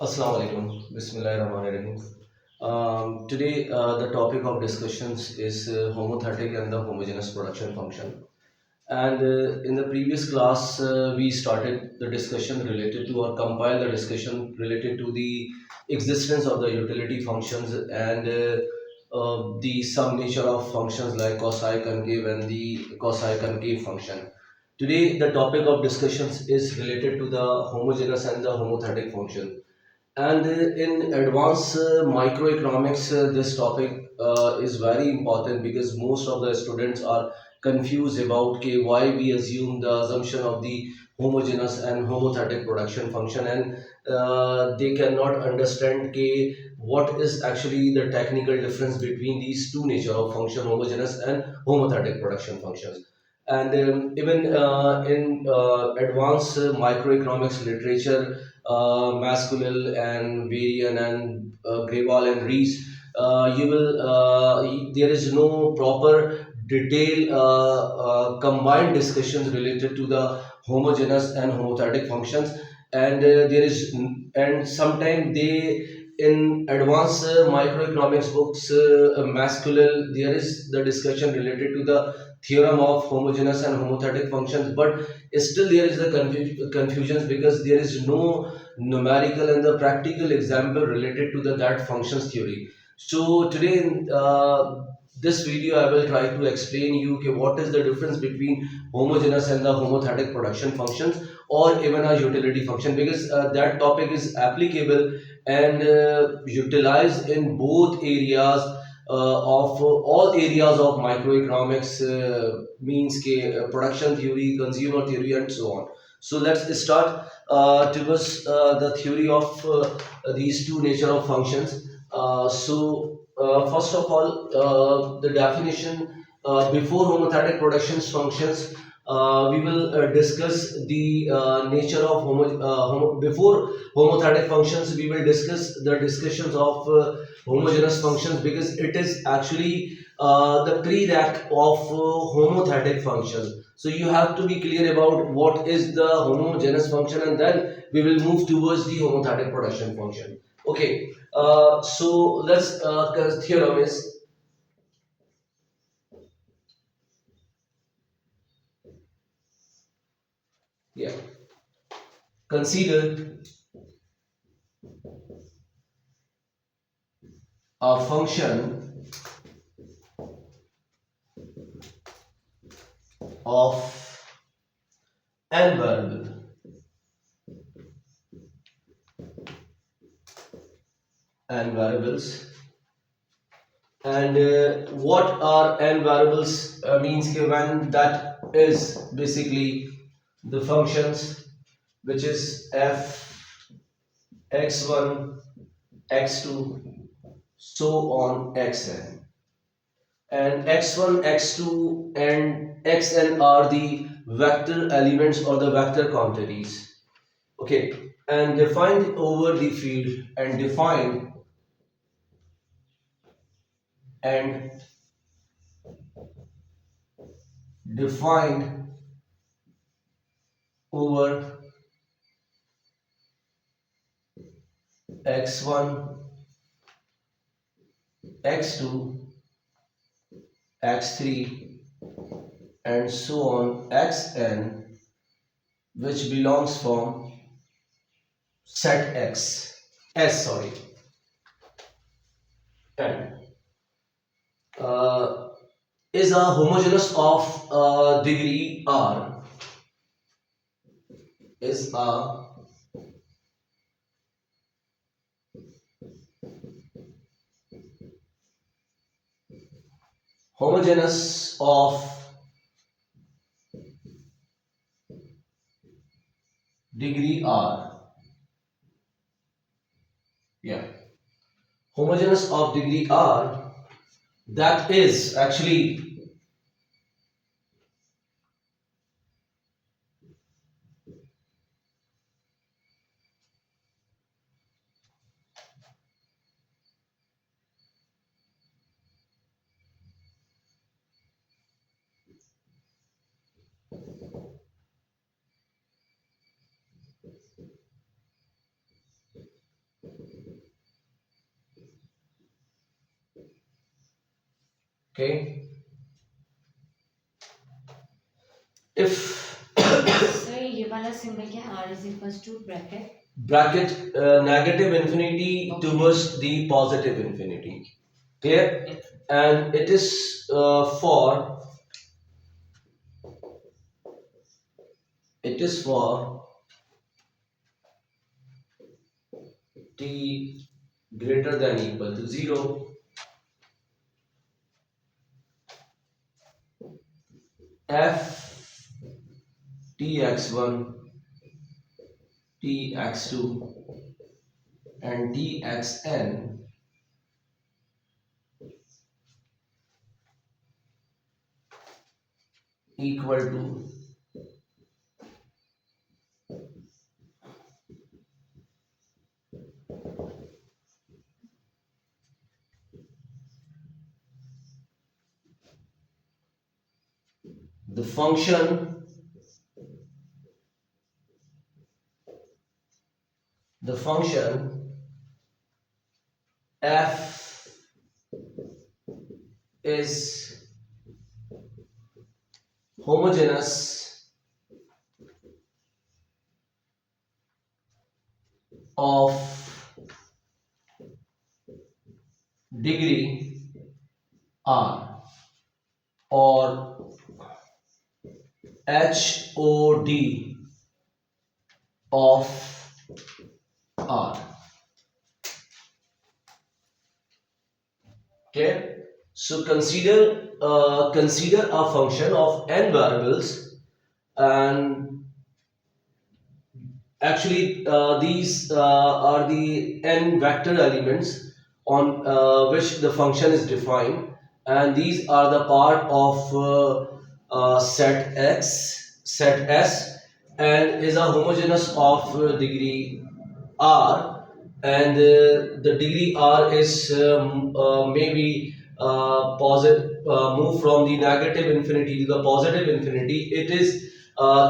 Assalamu alaikum. Bismillahirrahmanirrahim. Today, the topic of discussions is homothetic and the homogeneous production function. And in the previous class, we started the discussion related to or compiled the discussion related to the existence of the utility functions and the some nature of functions like cosine concave and the cosine concave function. Today, the topic of discussions is related to the homogeneous and the homothetic function. And in advanced microeconomics, this topic is very important because most of the students are confused about why we assume the assumption of the homogeneous and homothetic production function, and they cannot understand what is actually the technical difference between these two nature of function, homogeneous and homothetic production functions. And even in advanced microeconomics literature, Masculil and Varian and Grewal and Rees, you will there is no proper detailed combined discussions related to the homogeneous and homothetic functions, and there is and sometimes they in advanced microeconomics books, Masculil, there is the discussion related to the theorem of homogeneous and homothetic functions, but still there is the confusions because there is no numerical and the practical example related to the that functions theory. So today in this video I will try to explain you what is the difference between homogeneous and the homothetic production functions or even a utility function, because that topic is applicable and utilized in both areas of all areas of microeconomics, means production theory, consumer theory, and so on. So let's start towards the theory of these two nature of functions. First of all, the definition before homothetic productions functions, we will discuss the nature of before homothetic functions. We will discuss the discussions of homogeneous functions because it is actually the prereq of homothetic functions. So you have to be clear about what is the homogeneous function, and then we will move towards the homothetic production function. Okay, so let's theorem is, yeah, consider a function of n variable, n variables, and what are n variables means when that is basically the functions which is f x1 x2 so on xn, and x1 x2 and xn are the vector elements or the vector quantities. Okay, and define over the field and and defined over x1 x2 x3 and so on xn, which belongs from set x s, sorry, and uh, is a homogeneous of degree r, is a homogeneous of degree r, yeah, homogeneous of degree r, that is actually Okay, if sir ये वाला symbol क्या है? R is equals to bracket. bracket negative infinity towards the positive infinity, clear? And it is for t greater than equal to 0, f tx1, tx2 and txn equal to the function f is homogeneous of degree r, or HOD of R. Okay, so consider a function of n variables, and actually these are the n vector elements on which the function is defined, and these are the part of set S, and is a homogeneous of degree R, and the degree R is maybe positive, move from the negative infinity to the positive infinity. It is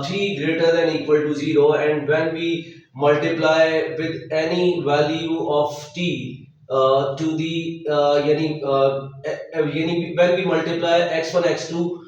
t greater than equal to 0, and when we multiply with any value of t to the when we multiply x1 x2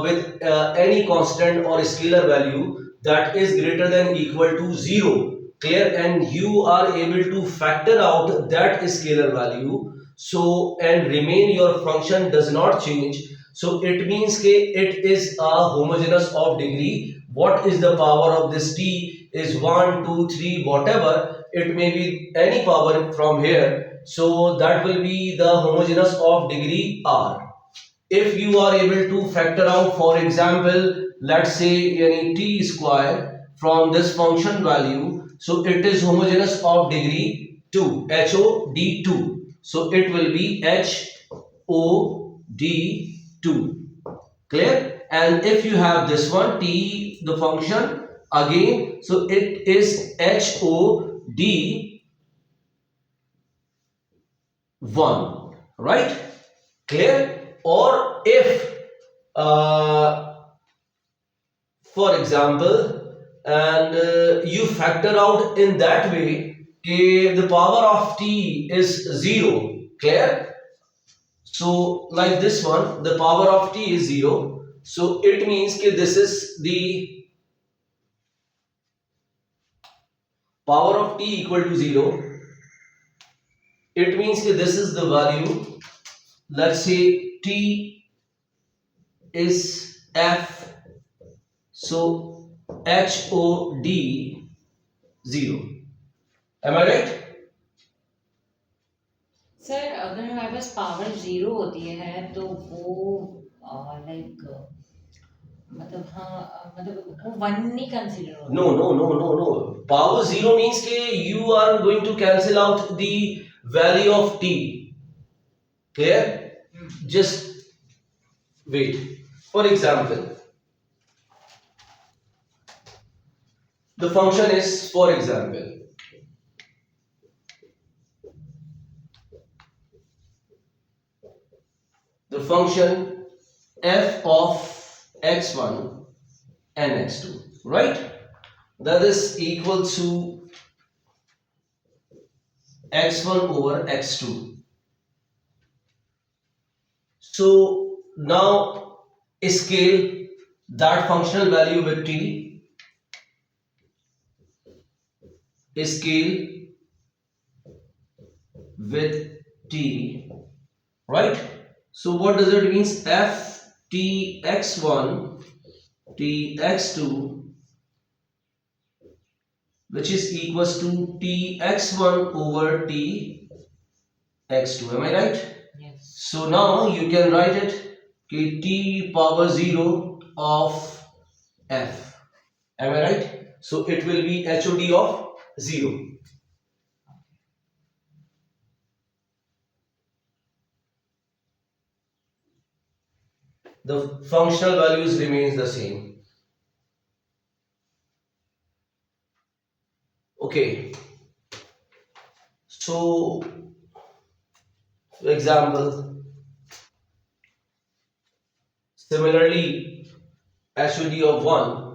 with any constant or scalar value that is greater than equal to 0, clear, and you are able to factor out that scalar value, so and remain your function does not change, so it means it is a homogeneous of degree. What is the power of this t is 1 2 3 whatever, it may be any power from here, so that will be the homogeneous of degree r. If you are able to factor out, for example, let's say any t square from this function value, so it is homogeneous of degree 2, HOD2, so it will be HOD2, clear. And if you have this one t, the function again, so it is HOD1, right, clear. Or if for example, and you factor out in that way, the power of t is 0, clear. So like this one, the power of t is 0, so it means this is the power of t equal to 0. It means this is the value. Let's say t is f, so HOD 0. Am I right? Sir अगर हमारे पास power zero होती है तो वो like मतलब हाँ मतलब वो वन नहीं कंसीडर होता. No. Power 0 means you are going to cancel out the value of t. Clear? Just wait. For example, the function is, for example, the function f of x1 and x2, right? That is equal to x1 over x2. So now scale that functional value with t, scale with t, right? So what does it means? F t x1 t x2, which is equals to t x1 over t x2. Am I right? Yes. So now you can write it t power 0 of f. Am I right? So it will be HOD of 0. The functional values remains the same. Okay. So for example, similarly, HOD of 1.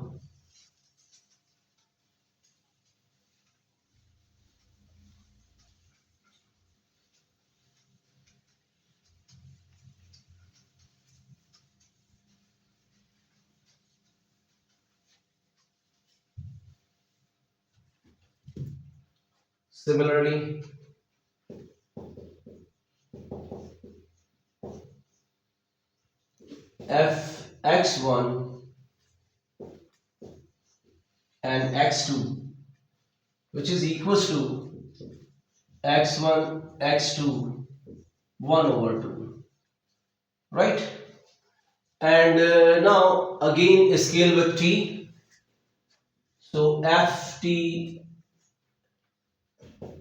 Similarly, f x1 and x2, which is equals to x1 x2 1 over 2, right? And now again scale with t. So f t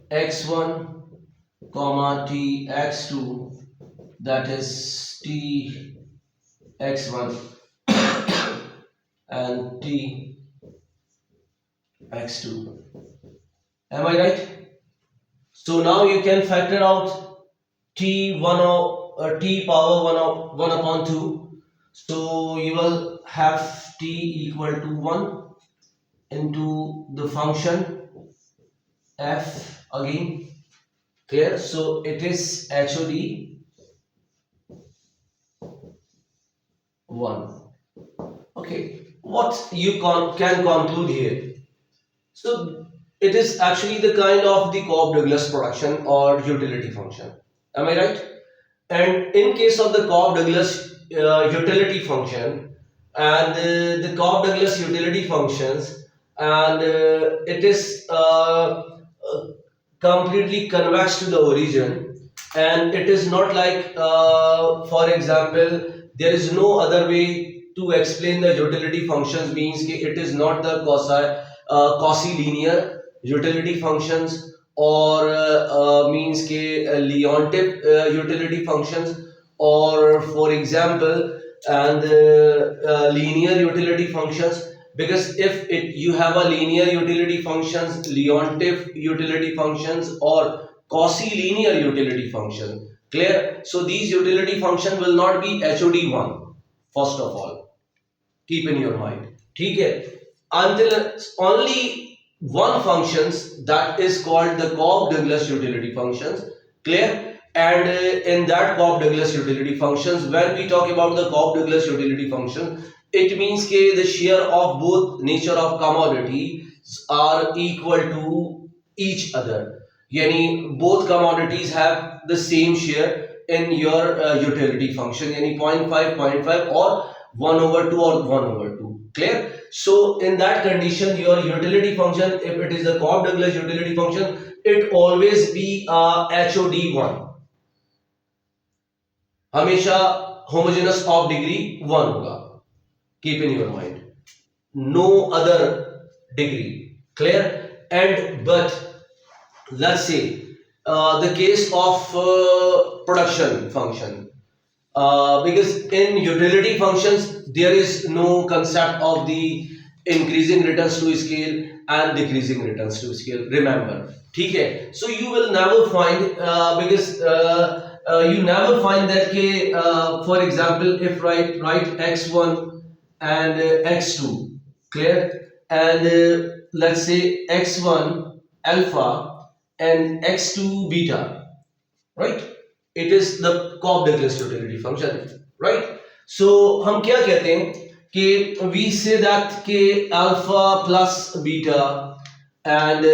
x1 comma t x2, that is t x1 and t x2. Am I right? So now you can factor out t1 of t power 1 upon 2. So you will have t equal to 1 into the function f again. Clear? So it is HOD 1. Okay. What you can conclude here? So it is actually the kind of the Cobb-Douglas production or utility function. Am I right? And in case of the Cobb-Douglas utility function and the Cobb-Douglas utility functions, and it is completely convex to the origin, and it is not like, for example, there is no other way to explain the utility functions, means कि it is not the Cauchy linear utility functions, or means के Leontief utility functions, or for example and linear utility functions. Because if you have a linear utility functions, Leontief utility functions, or Cauchy linear utility function, clear? So these utility function will not be HOD1, first of all, keep in your mind. Okay, until only one functions, that is called the Cobb-Douglas utility functions, clear? And in that Cobb-Douglas utility functions, when we talk about the Cobb-Douglas utility function, it means that the share of both nature of commodity are equal to each other. Yani both commodities have the same share in your utility function, yani zero point 0.5, zero point 0.5, or 1 over 2 or 1 over 2. Clear? So in that condition, your utility function, if it is a Cobb-Douglas utility function, it always be HOD1. हमेशा homogeneous of degree 1 होगा. Keep in your mind. No other degree. Clear? And but let's say the case of production function. Because in utility functions there is no concept of the increasing returns to scale and decreasing returns to scale, remember. ठीक है? So you will never find because you never find that for example, if write x1 and x2, clear? And let's say x1 alpha and x2 beta, right? it is the Cobb-Douglas utility function, right? So हम क्या कहते हैं कि we say that कि alpha plus beta and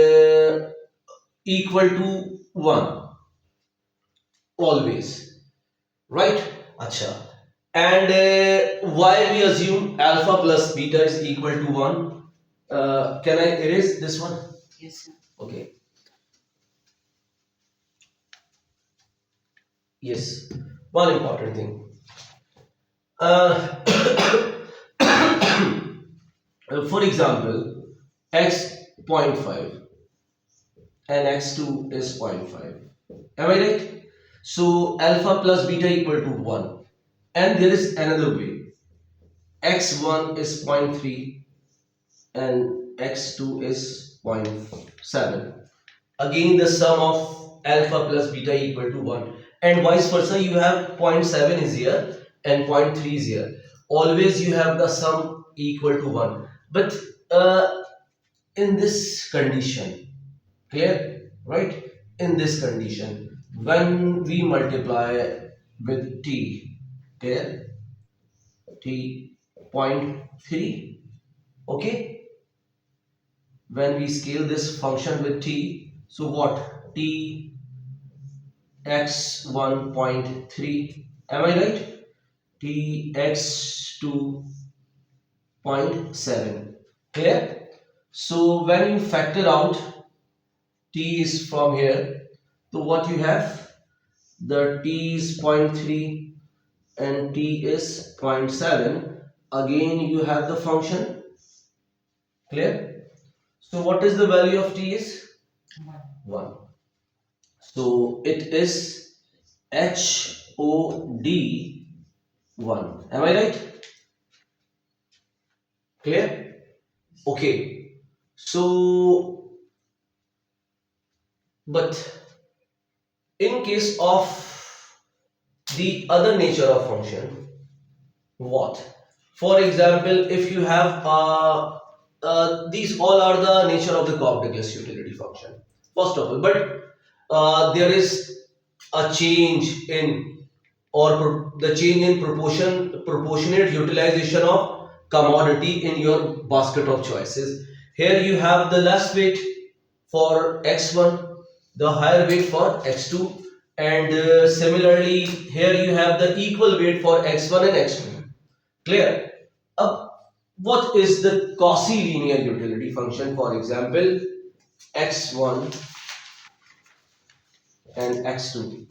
equal to 1 always, right? Acha. And why we assume alpha plus beta is equal to 1? Can I erase this one? Yes, sir. Okay. Yes. One important thing. Uh, for example, x 0.5 and x2 is 0.5. Am I right? So alpha plus beta equal to 1. And there is another way. x1 is 0.3 and x2 is 0.7. Again, the sum of alpha plus beta equal to 1. And vice versa, you have 0.7 is here and 0.3 is here. Always you have the sum equal to 1. But in this condition, clear, right? In this condition, when we multiply with t, clear, t 0.3, okay? When we scale this function with t, so what? T x 1.3, am I right? T x 2.7, clear? So when you factor out t is from here, so what you have? The t is 0.3 and t is 0.7. Again you have the function, clear? So what is the value of t is? 1. So it is HOD 1. Am I right? Clear? Okay. So, but in case of the other nature of function, what? For example, if you have these all are the nature of the Cobb-Douglas utility function. First of all, but there is a change in the change in proportionate utilization of commodity in your basket of choices. Here you have the less weight for x1, the higher weight for x2, and similarly here you have the equal weight for x1 and x2. Clear? What is the Cauchy linear utility function? For example, x1 and x2.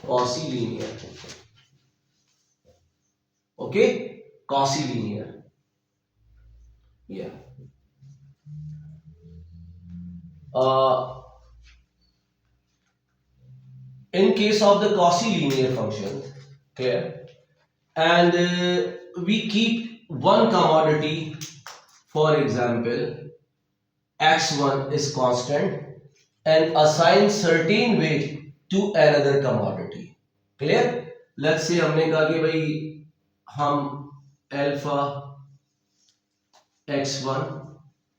Cauchy linear. Okay? Cauchy linear. Yeah. Uh, in case of the Cauchy linear function, clear? And we keep one commodity, for example, x1 is constant and assign certain weight to another commodity. Clear? Let's say हमने कहा कि भाई हम alpha x1,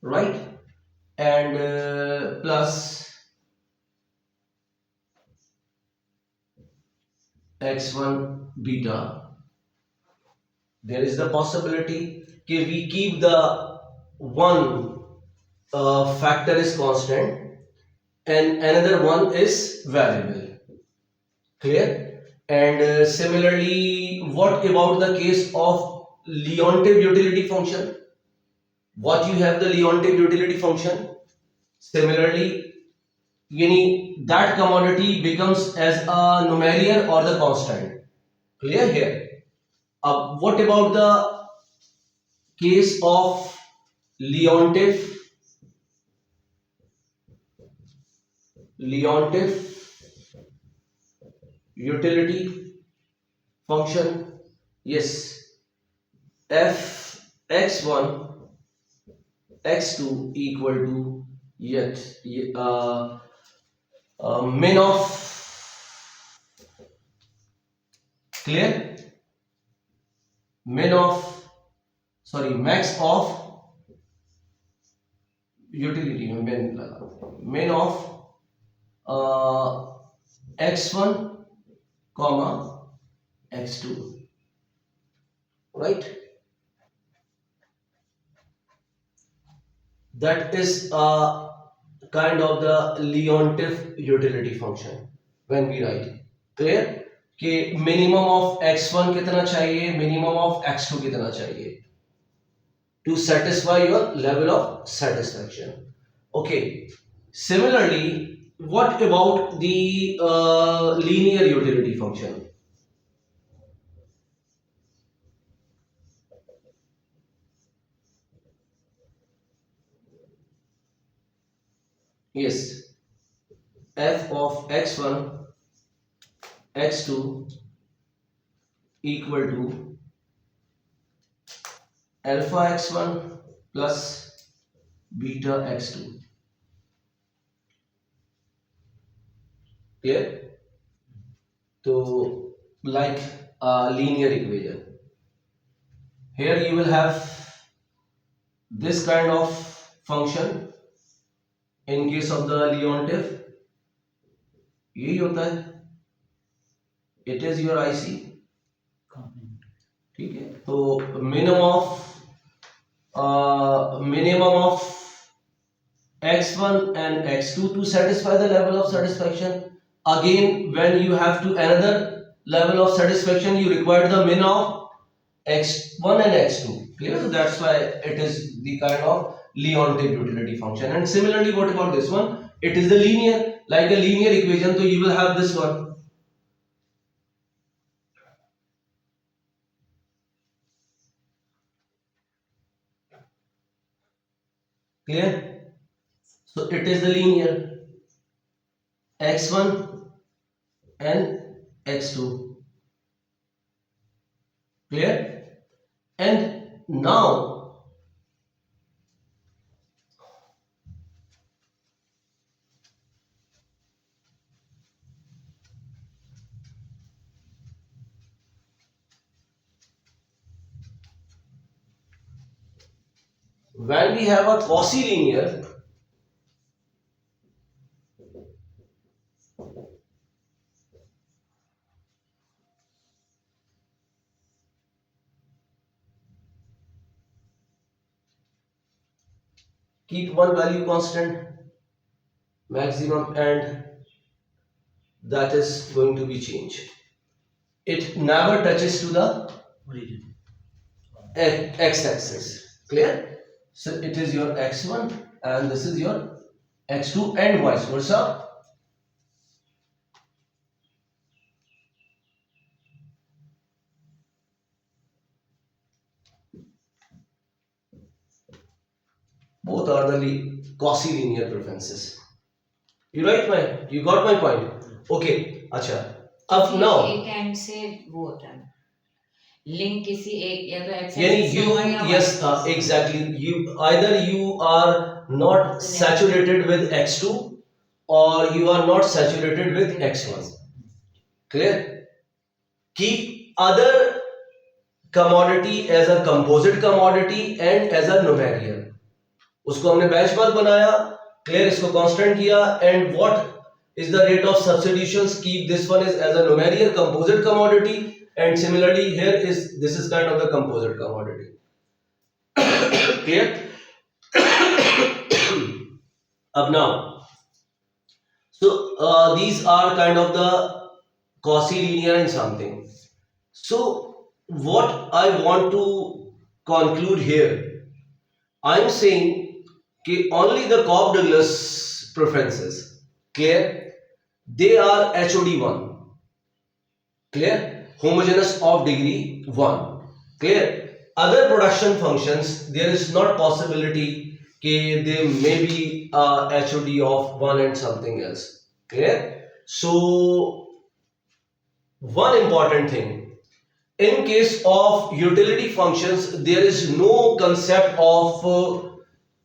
right, and plus x1 beta. There is the possibility that we keep the one factor is constant and another one is variable. Clear? And similarly, what about the case of Leontief utility function? What you have the Leontief utility function? Similarly, that commodity becomes as a numerical or the constant. Clear here? What about the case of Leontief Leontief utility function? Yes, f x1 x2 equal to yet min of, clear, min of, sorry, max of utility, min of uh, x1 comma x2, right? That is kind of the Leontief utility function when we write. Clear? कि minimum of x1 कितना चाहिए, minimum of x2 कितना चाहिए to satisfy your level of satisfaction. Okay. Similarly, what about the linear utility function? Yes, f of x1 x2 equal to alpha x1 plus beta x2. Clear? So, like a linear equation. Here you will have this kind of function in case of the Leontief. यही होता है. It is your IC. ठीक है. तो minimum of x1 and x2 to satisfy the level of satisfaction. Again, when you have to another level of satisfaction, you require the min of x1 and x2. Clear? So that's why it is the kind of Leontief utility function. And similarly, what about this one? It is the linear, like a linear equation. So you will have this one. Clear? So it is the linear x1 and x2. Clear? And now when we have a Cauchy linear, keep one value constant, maximum, and that is going to be changed. It never touches to the x-axis. Clear? So it is your x1 and this is your x2 and vice versa. Both are the Cauchy linear preferences. You got my point. Okay, अच्छा. Up now. You can say वो होता है link किसी एक या तो x यानी axis से you होगा या y yes axis से. exactly you either you are not saturated with x2 or you are not saturated with x1. Clear? Keep other commodity as a composite commodity and as a numerical. उसको हमने benchmark बनाया, clear, इसको constant किया, and what is the rate of substitutions? Keep this one is as a numerical composite commodity, and similarly here this is kind of the composite commodity. Clear? Up now, so these are kind of the Cauchy linear and something. So what I want to conclude here, I'm saying only the Cobb-Douglas preferences, clear, they are HOD1, clear, homogeneous of degree 1, clear. Other production functions, there is not possibility they may be HOD of 1 and something else, clear. So one important thing, in case of utility functions, there is no concept of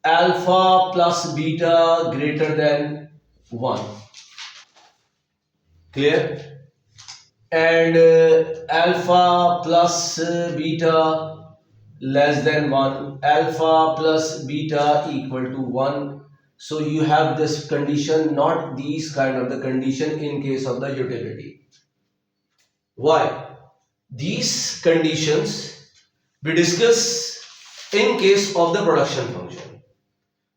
alpha plus beta greater than 1. Clear? And alpha plus beta less than 1. Alpha plus beta equal to 1. So you have this condition, not these kind of the condition in case of the utility. Why? These conditions we discuss in case of the production function.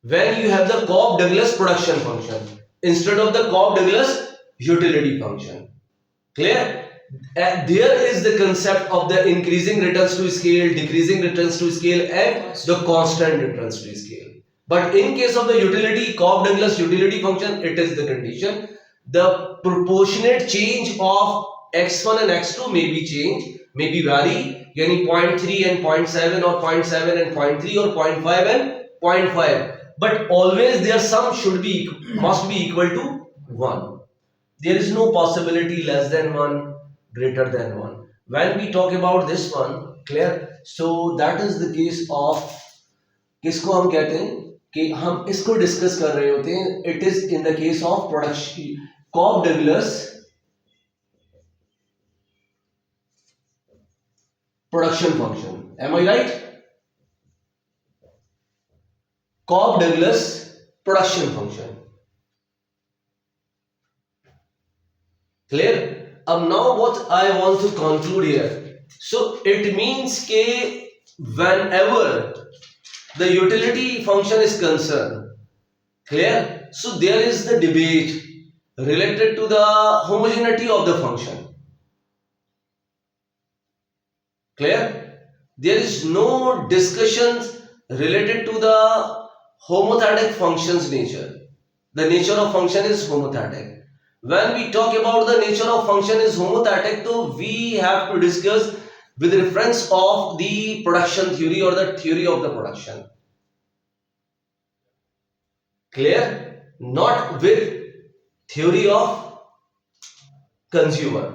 When you have the Cobb-Douglas production function instead of the Cobb-Douglas utility function. Clear? And there is the concept of the increasing returns to scale, decreasing returns to scale, and the constant returns to scale. But in case of the utility, Cobb-Douglas utility function, it is the condition. The proportionate change of x1 and x2 may be changed, may be vary, yani 0.3 and 0.7 or 0.7 and 0.3 or 0.5 and 0.5. But always their sum should be must be equal to 1. There is no possibility less than 1, greater than 1. When we talk about this one, clear? So that is the case of किसको हम कहते हैं कि हम इसको discuss कर रहे होते हैं. It is in the case of production Cobb Douglas production function. Am I right? Cobb-Douglas production function. Clear? Now what I want to conclude here. So it means ke whenever the utility function is concerned, clear? So there is the debate related to the homogeneity of the function. Clear? There is no discussions related to the homothetic function's nature. The nature of function is homothetic. When we talk about the nature of function is homothetic, so we have to discuss with reference of the production theory or the theory of the production. Clear? Not with theory of consumer.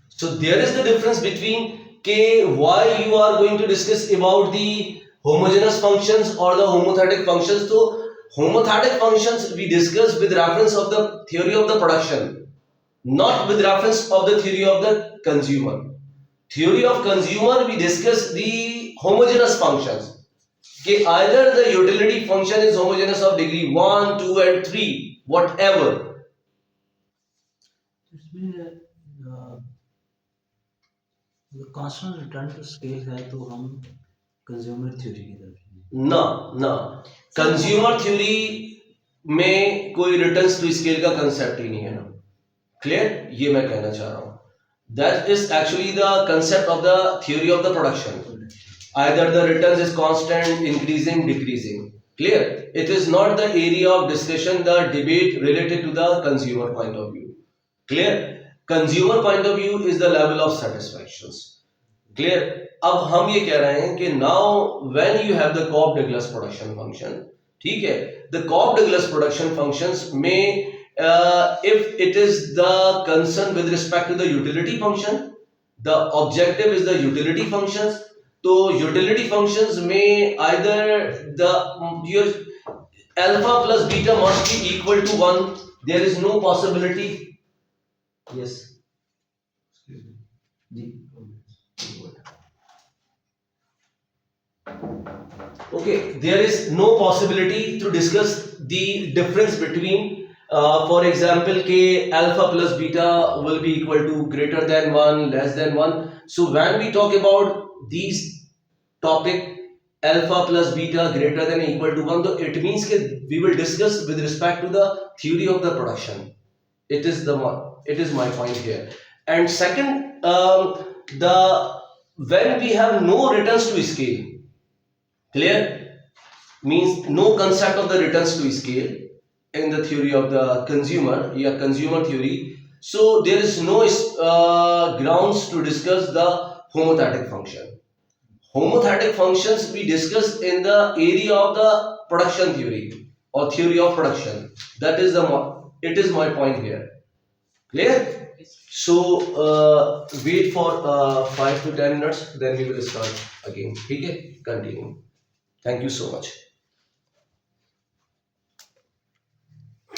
So there is the difference between why you are going to discuss about the homogeneous functions or the homothetic functions. So homothetic functions we discuss with reference of the theory of the production, not with reference of the theory of the consumer. Theory of consumer we discuss the homogeneous functions. Either the utility function is homogeneous of degree 1, 2 and 3, whatever. Constant return to scale है तो हम consumer theory की तरफ ना ना consumer theory में कोई returns to scale का कंसेप्ट ही नहीं है ना. क्लियर? ये मैं कहना चाह रहा हूं. That is actually the concept of the theory of the production. Either the returns is constant, increasing, decreasing. Clear? It is not the area of discussion, the debate related to the consumer point of view. Clear? Consumer point of view is the level of satisfaction. Clear? अब हम ये कह रहे हैं कि now when you have the Cobb Douglas production function, ठीक है, the Cobb Douglas production functions में if it is the concern with respect to the utility function, the objective is the utility functions. तो utility functions में either the your alpha plus beta must be equal to 1. There is no possibility. Yes. Okay, there is no possibility to discuss the difference between for example k alpha plus beta will be equal to greater than 1, less than 1. So when we talk about these topic alpha plus beta greater than or equal to 1, so it means that we will discuss with respect to the theory of the production. It is my point here. And second, the when we have no returns to scale, clear, means no concept of the returns to scale in the theory of the consumer, consumer theory. So there is no grounds to discuss the homothetic function. Homothetic functions we discuss in the area of the production theory or theory of production. That is it is my point here. Clear? So wait for 5 to 10 minutes, then we will start again. Okay, continue. Thank you so much.